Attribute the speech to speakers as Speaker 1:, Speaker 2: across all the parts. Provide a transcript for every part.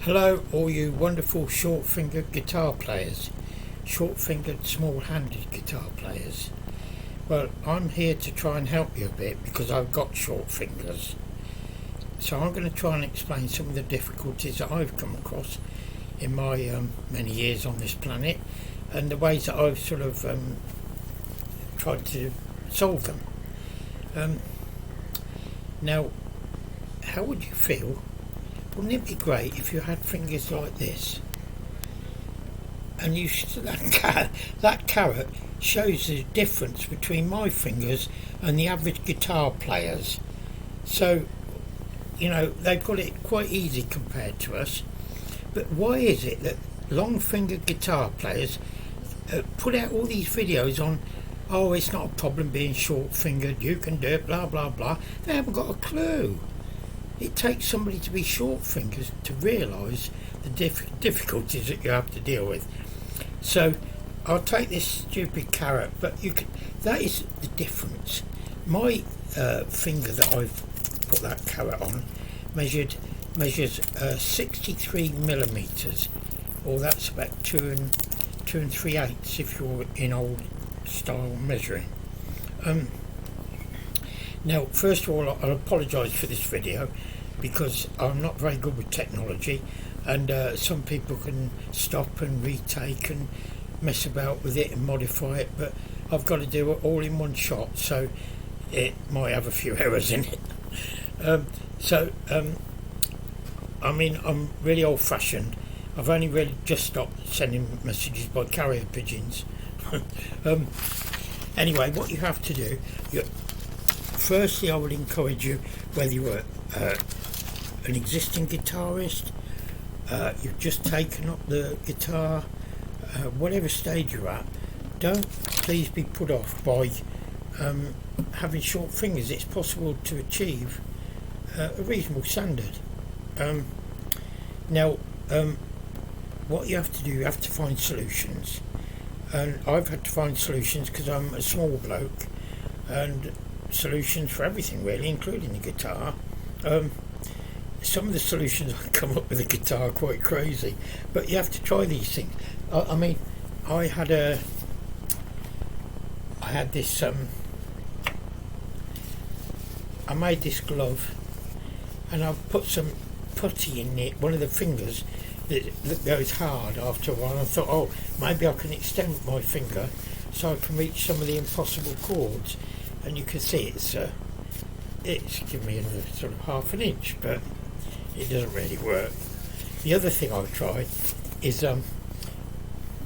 Speaker 1: Hello all you wonderful short-fingered guitar players, short-fingered small-handed guitar players. Well, I'm here to try and help you a bit because I've got short fingers. So I'm going to try and explain some of the difficulties that I've come across in my many years on this planet and the ways that I've sort of tried to solve them. Now, how would you feel? Wouldn't it be great if you had fingers like this? And that carrot shows the difference between my fingers and the average guitar players. So, you know, they've got it quite easy compared to us. But why is it that long-fingered guitar players put out all these videos on, oh, it's not a problem being short-fingered, you can do it, blah, blah, blah. They haven't got a clue. It takes somebody to be short-fingered to realise the difficulties that you have to deal with. So I'll take this stupid carrot, but that is the difference. My finger that I've put that carrot on measures 63 millimetres, or that's about 2 3/8 if you're in old style measuring. Now, first of all, I'll apologise for this video because I'm not very good with technology, and some people can stop and retake and mess about with it and modify it, but I've got to do it all in one shot, so it might have a few errors in it. I mean, I'm really old-fashioned. I've only really just stopped sending messages by carrier pigeons. Anyway, what you have to do, firstly, I would encourage you, whether you were an existing guitarist, you've just taken up the guitar, whatever stage you're at, don't please be put off by having short fingers. It's possible to achieve a reasonable standard. Now, what you have to do, you have to find solutions. And I've had to find solutions because I'm a small bloke, and solutions for everything really, including the guitar. Some of the solutions I come up with the guitar are quite crazy, but you have to try these things. I mean, I had this I made this glove, and I've put some putty in it, one of the fingers that goes hard after a while. I thought, oh, maybe I can extend my finger so I can reach some of the impossible chords. And you can see it's given me another sort of half an inch, but it doesn't really work. The other thing I've tried is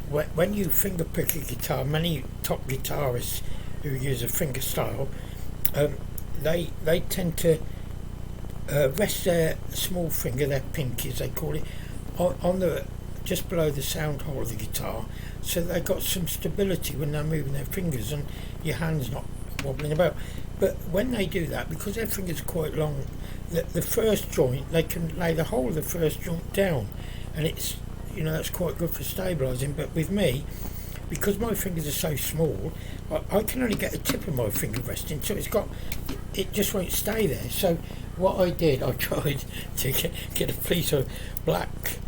Speaker 1: when you finger pick a guitar, many top guitarists who use a finger style, they tend to rest their small finger, their pinky as they call it, on the just below the sound hole of the guitar, so they've got some stability when they're moving their fingers and your hand's not wobbling about. But when they do that, because their fingers are quite long, the first joint, they can lay the whole of the first joint down, and it's, you know, that's quite good for stabilising. But with me, because my fingers are so small, I can only get the tip of my finger resting, so it just won't stay there. So what I did, I tried to get a piece of black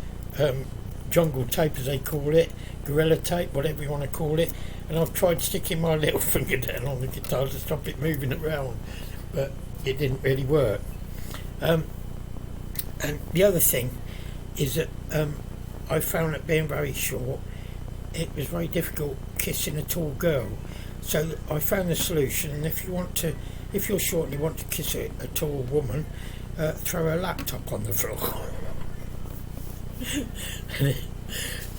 Speaker 1: jungle tape, as they call it, gorilla tape, whatever you want to call it, and I've tried sticking my little finger down on the guitar to stop it moving around, but it didn't really work. And the other thing is that I found that being very short, it was very difficult kissing a tall girl. So I found the solution, and if you're short and you want to kiss a tall woman, throw a laptop on the floor.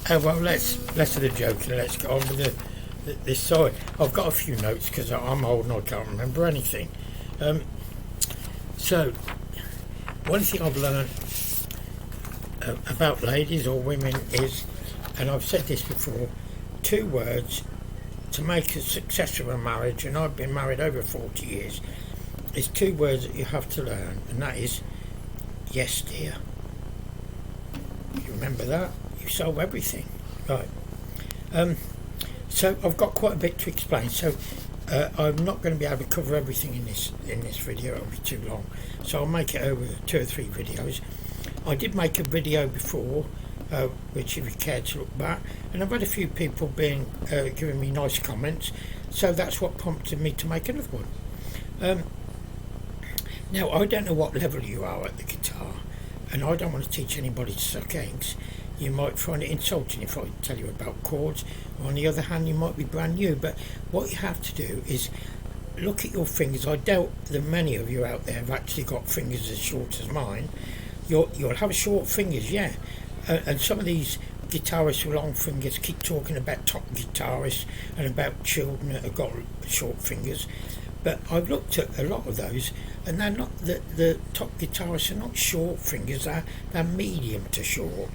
Speaker 1: Well, let's of the joking. Let's get on with this side. I've got a few notes because I'm old and I can't remember anything. So, one thing I've learned about ladies or women is, and I've said this before, 2 words to make a success of a marriage, and I've been married over 40 years, is 2 words that you have to learn, and that is, yes dear. You remember that? You solve everything. Right. So I've got quite a bit to explain, so I'm not going to be able to cover everything in this video. It'll be too long, so I'll make it over 2 or 3 videos. I did make a video before, which if you care to look back, and I've had a few people giving me nice comments, so that's what prompted me to make another one. Now, I don't know what level you are at the guitar, and I don't want to teach anybody to suck eggs. You might find it insulting if I tell you about chords, or on the other hand, you might be brand new, but what you have to do is look at your fingers. I doubt that many of you out there have actually got fingers as short as mine. You'll have short fingers, yeah, and some of these guitarists with long fingers keep talking about top guitarists and about children that have got short fingers, but I've looked at a lot of those, and they're not the top guitarists are not short fingers, they're medium to short.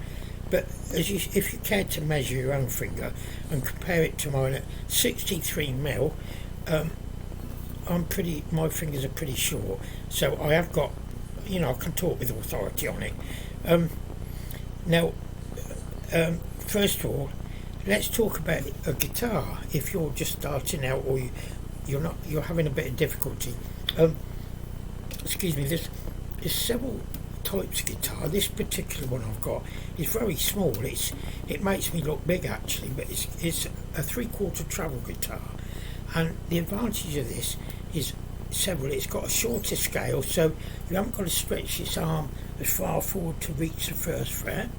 Speaker 1: But if you care to measure your own finger and compare it to mine at 63 mil, my fingers are pretty short, so I have got, I can talk with authority on it. Now, first of all, let's talk about a guitar. If you're just starting out, or you're having a bit of difficulty, excuse me, there's several types of guitar. This particular one I've got is very small. It makes me look big actually, but it's a 3/4 travel guitar, and the advantage of this is several. It's got a shorter scale, so you haven't got to stretch this arm as far forward to reach the first fret.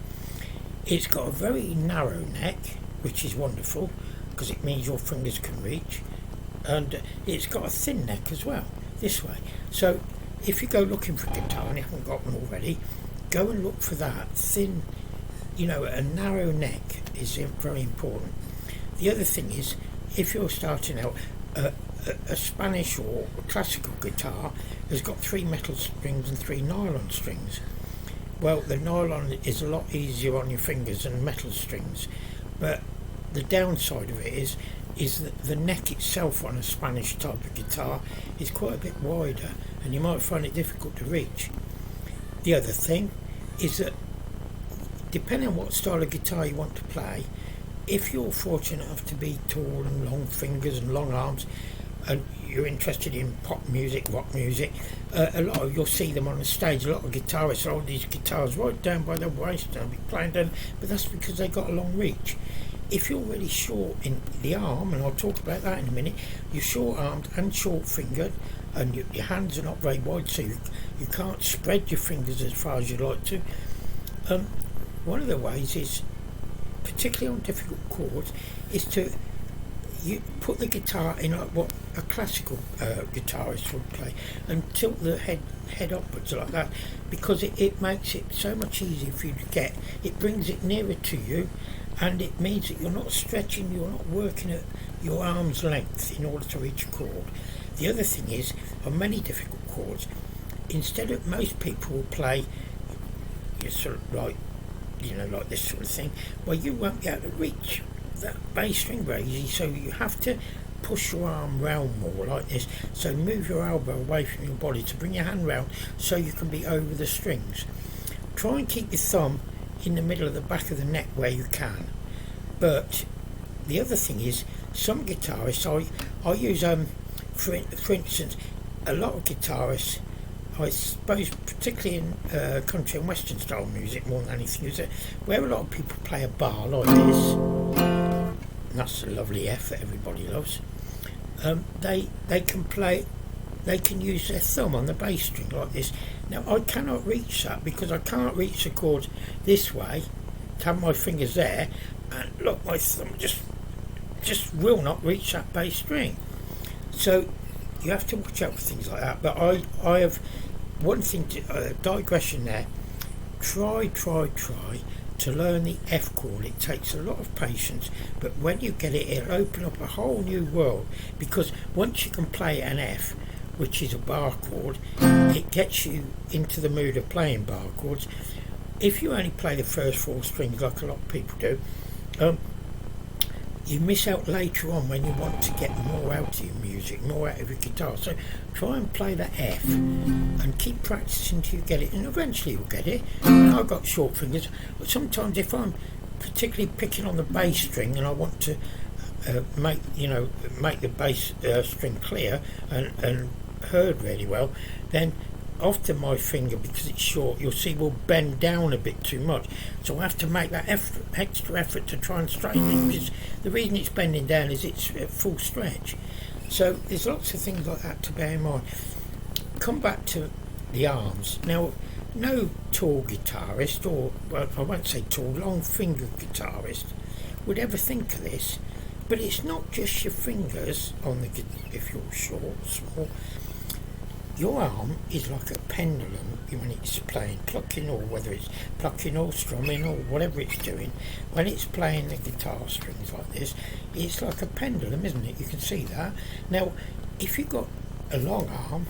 Speaker 1: It's got a very narrow neck, which is wonderful because it means your fingers can reach, and it's got a thin neck as well this way. So if you go looking for a guitar and you haven't got one already, go and look for that thin, a narrow neck is very important. The other thing is, if you're starting out, a Spanish or classical guitar has got 3 metal strings and 3 nylon strings. Well, the nylon is a lot easier on your fingers than metal strings, but the downside of it is that the neck itself on a Spanish type of guitar is quite a bit wider, and you might find it difficult to reach. The other thing is that depending on what style of guitar you want to play, if you're fortunate enough to be tall and long fingers and long arms, and you're interested in pop music, rock music, you'll see them on the stage. A lot of guitarists hold these guitars right down by their waist and they'll be playing down, but that's because they got a long reach. If you're really short in the arm, and I'll talk about that in a minute, you're short-armed and short-fingered, and your hands are not very wide, so you can't spread your fingers as far as you'd like to. One of the ways is, particularly on difficult chords, is to put the guitar in like what a classical guitarist would play, and tilt the head upwards like that, because it makes it so much easier for you to get. It brings it nearer to you, and it means that you're not stretching, you're not working at your arm's length in order to reach a chord. The other thing is, on many difficult chords, instead of, most people will play sort of like this sort of thing, well, you won't be able to reach that bass string very easy, so you have to push your arm round more like this. So move your elbow away from your body to bring your hand round so you can be over the strings. Try and keep your thumb in the middle of the back of the neck where you can. But the other thing is, some guitarists, I use for instance, a lot of guitarists, I suppose particularly in country and western style music more than anything, is that where a lot of people play a bar like this, and that's a lovely F that everybody loves, they can use their thumb on the bass string like this. Now I cannot reach that because I can't reach the chord this way to have my fingers there, and look, my thumb just will not reach that bass string. So you have to watch out for things like that. But I have one thing to digression there. Try to learn the F chord. It takes a lot of patience, but when you get it, it'll open up a whole new world, because once you can play an F, which is a bar chord, it gets you into the mood of playing bar chords. If you only play the first 4 strings like a lot of people do, you miss out later on when you want to get more out of your music, more out of your guitar. So try and play the F and keep practicing till you get it, and eventually you'll get it. And I've got short fingers, but sometimes if I'm particularly picking on the bass string and I want to make the bass string clear and heard really well, then often my finger, because it's short, you'll see will bend down a bit too much, so I have to make that extra effort to try and straighten it, because the reason it's bending down is it's at full stretch. So there's lots of things like that to bear in mind. Come back to the arms. Now, no tall guitarist, or well, I won't say tall, long finger guitarist would ever think of this, but it's not just your fingers on the if you're short, small. Your arm is like a pendulum when it's playing plucking, or whether it's plucking or strumming or whatever it's doing. When it's playing the guitar strings like this, it's like a pendulum, isn't it? You can see that. Now, if you've got a long arm,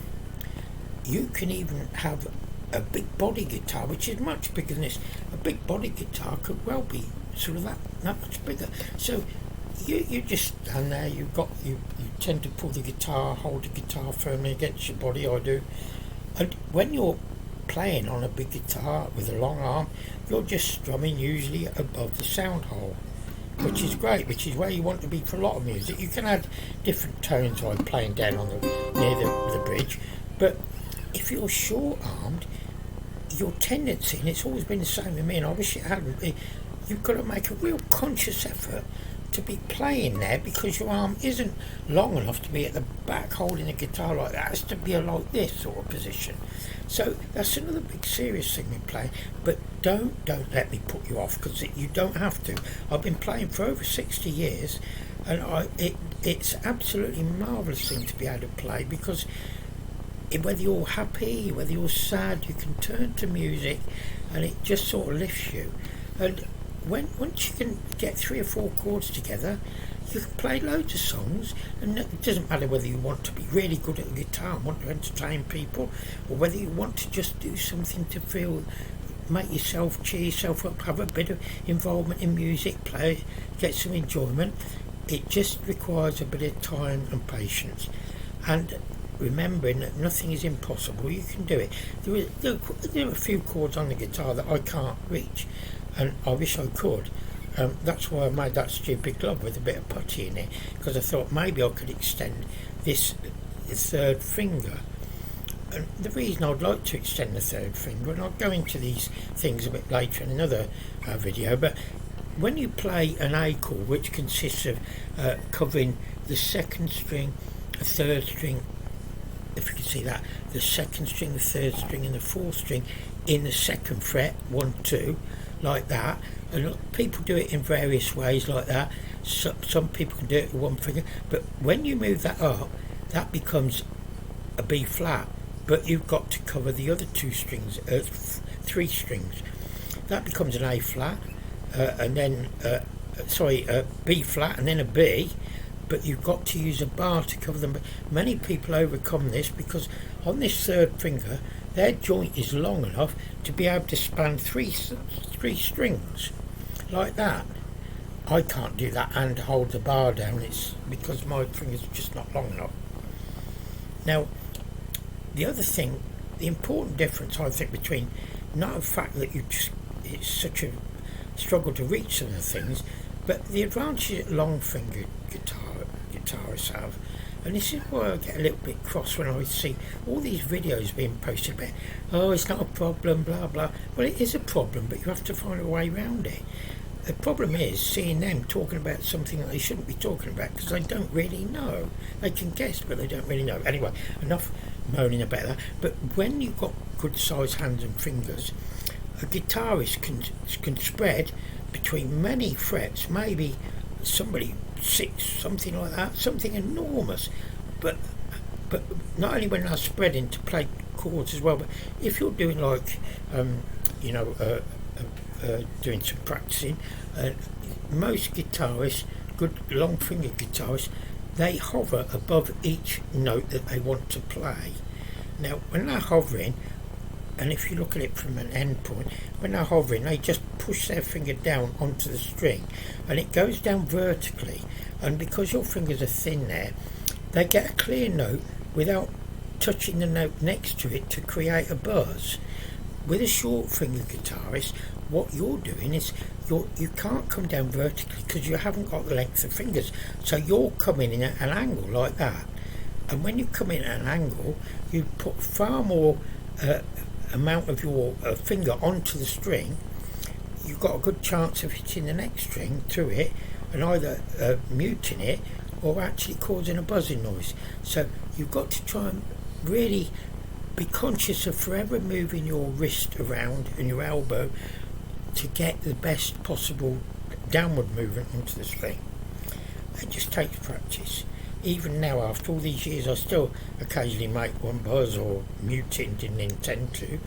Speaker 1: you can even have a big body guitar, which is much bigger than this. A big body guitar could well be sort of that much bigger. So you just stand there, you tend to pull the guitar, hold the guitar firmly against your body, I do. And when you're playing on a big guitar with a long arm, you're just strumming usually above the sound hole, which is great, which is where you want to be for a lot of music. You can add different tones by playing down on near the bridge, but if you're short-armed, your tendency, and it's always been the same with me, and I wish it hadn't been, you've got to make a real conscious effort to be playing there, because your arm isn't long enough to be at the back holding a guitar like that. It has to be like this sort of position. So that's another big serious thing with playing. But don't let me put you off, because you don't have to. I've been playing for over 60 years, and it's absolutely marvellous thing to be able to play, because whether you're happy, whether you're sad, you can turn to music and it just sort of lifts you. And once you can get 3 or 4 chords together, you can play loads of songs, and it doesn't matter whether you want to be really good at the guitar and want to entertain people, or whether you want to just do something to make yourself, cheer yourself up, have a bit of involvement in music, play, get some enjoyment. It just requires a bit of time and patience, and remembering that nothing is impossible. You can do it. There are a few chords on the guitar that I can't reach, and I wish I could. That's why I made that stupid glove with a bit of putty in it, because I thought maybe I could extend this third finger. And the reason I'd like to extend the third finger, and I'll go into these things a bit later in another video, but when you play an A chord, which consists of covering the second string, a third string, if you can see that, the second string, the third string and the fourth string in the second fret, 1, 2, like that. And people do it in various ways like that. Some people can do it with one finger, but when you move that up, that becomes a B flat, but you've got to cover the other 2 strings, 3 strings. That becomes an A flat, and then a B flat and then a B, but you've got to use a bar to cover them. But many people overcome this because on this third finger, their joint is long enough to be able to span three strings like that. I can't do that and hold the bar down. It's because my fingers are just not long enough. Now, the other thing, the important difference I think between not the fact that it's such a struggle to reach some of the things, but the advantage that long finger guitarists have, and this is why I get a little bit cross when I see all these videos being posted about, oh, it's not a problem, blah blah. Well, it is a problem, but you have to find a way around it. The problem is seeing them talking about something that they shouldn't be talking about, because they don't really know. They can guess, but they don't really know. Anyway, enough moaning about that. But when you've got good sized hands and fingers, a guitarist can spread between many frets, maybe 6, something like that, something enormous. But not only when they're spreading to play chords as well, but if you're doing like doing some practicing, most guitarists, good long finger guitarists, they hover above each note that they want to play. Now when they're hovering, and if you look at it from an end point, when they're hovering, they just push their finger down onto the string and it goes down vertically, and because your fingers are thin there, they get a clear note without touching the note next to it to create a buzz. With a short finger guitarist, what you're doing is you can't come down vertically because you haven't got the length of fingers, so you're coming in at an angle like that, and when you come in at an angle, you put far more amount of your finger onto the string, you've got a good chance of hitting the next string through it and either muting it or actually causing a buzzing noise. So you've got to try and really be conscious of forever moving your wrist around and your elbow to get the best possible downward movement onto the string. It just takes practice. Even now, after all these years, I still occasionally make one buzz or mute it, didn't intend to.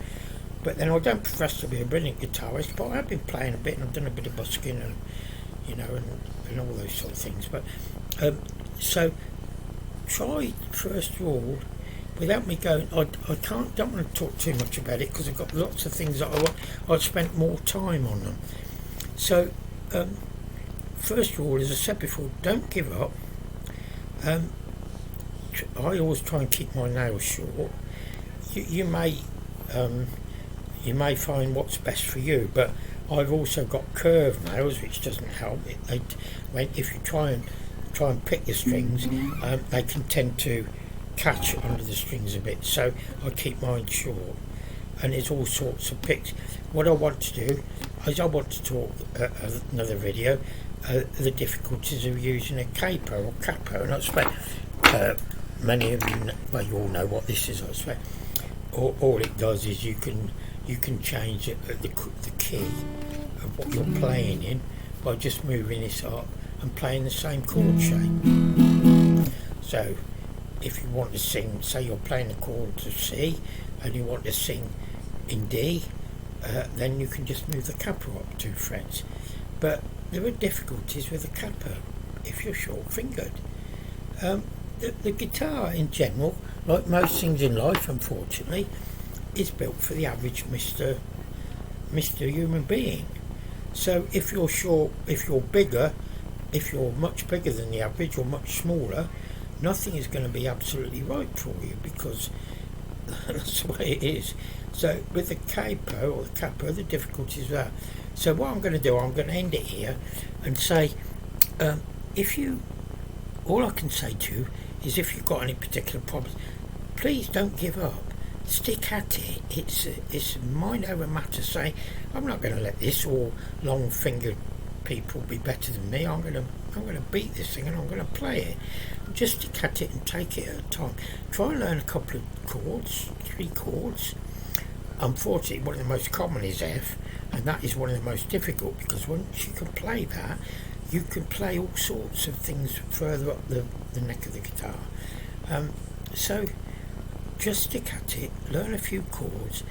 Speaker 1: But then I don't profess to be a brilliant guitarist, but I've been playing a bit and I've done a bit of busking and, you know, and all those sort of things. But so try first of all, without me going, don't want to talk too much about it because I've got lots of things that I've spent more time on them. So first of all, as I said before, don't give up. I always try and keep my nails short. You may find what's best for you, but I've also got curved nails, which doesn't help. If you try and pick the strings, they can tend to catch under the strings a bit. So I keep mine short, and there's all sorts of picks. What I want to do is I want to talk another video. The difficulties of using a capo or capo, and I expect many of you, well, you all know what this is. I expect all it does is you can change the key of what you're playing in by just moving this up and playing the same chord shape. So if you want to sing, say you're playing the chords of C and you want to sing in D, then you can just move the capo up 2 frets. But there are difficulties with the capo if you're short-fingered. The guitar in general, like most things in life, unfortunately, is built for the average Mr. Human being. So if you're short, if you're bigger, if you're much bigger than the average or much smaller, nothing is going to be absolutely right for you because that's the way it is. So with the capo or the capo, the difficulties are. So what I'm going to do, I'm going to end it here and say, all I can say to you is if you've got any particular problems, please don't give up. Stick at it. It's mind over matter. Say, I'm not going to let this all long-fingered people be better than me. I'm going to beat this thing and I'm going to play it. Just stick at it and take it at a time. Try and learn a couple of chords, 3 chords. Unfortunately, one of the most common is F, and that is one of the most difficult because once you can play that, you can play all sorts of things further up the neck of the guitar. So just stick at it, learn a few chords,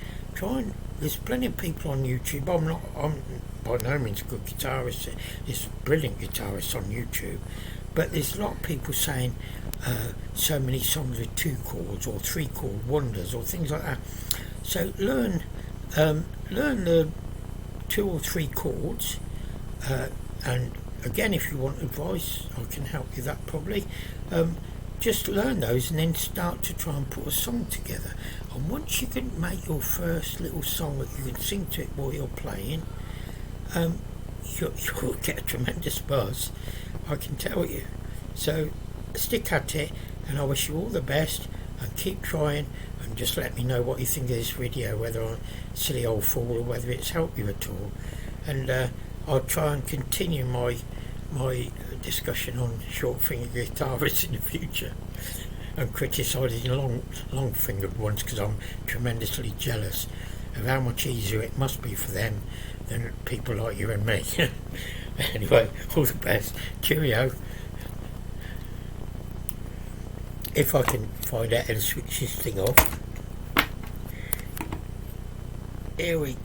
Speaker 1: there's plenty of people on YouTube. I'm by no means a good guitarist, there's brilliant guitarists on YouTube, but there's a lot of people saying so many songs with 2 chords or 3 chord wonders or things like that. So learn the 2 or 3 chords, and again, if you want advice, I can help you that probably. Just learn those and then start to try and put a song together. And once you can make your first little song that you can sing to it while you're playing, you'll get a tremendous buzz, I can tell you. So stick at it, and I wish you all the best, and keep trying, and just let me know what you think of this video, whether I'm a silly old fool or whether it's helped you at all. And I'll try and continue my discussion on short-fingered guitarists in the future and criticising long-fingered ones because I'm tremendously jealous of how much easier it must be for them than people like you and me. Anyway, all the best. Cheerio. If I can find out how to switch this thing off. Here we go.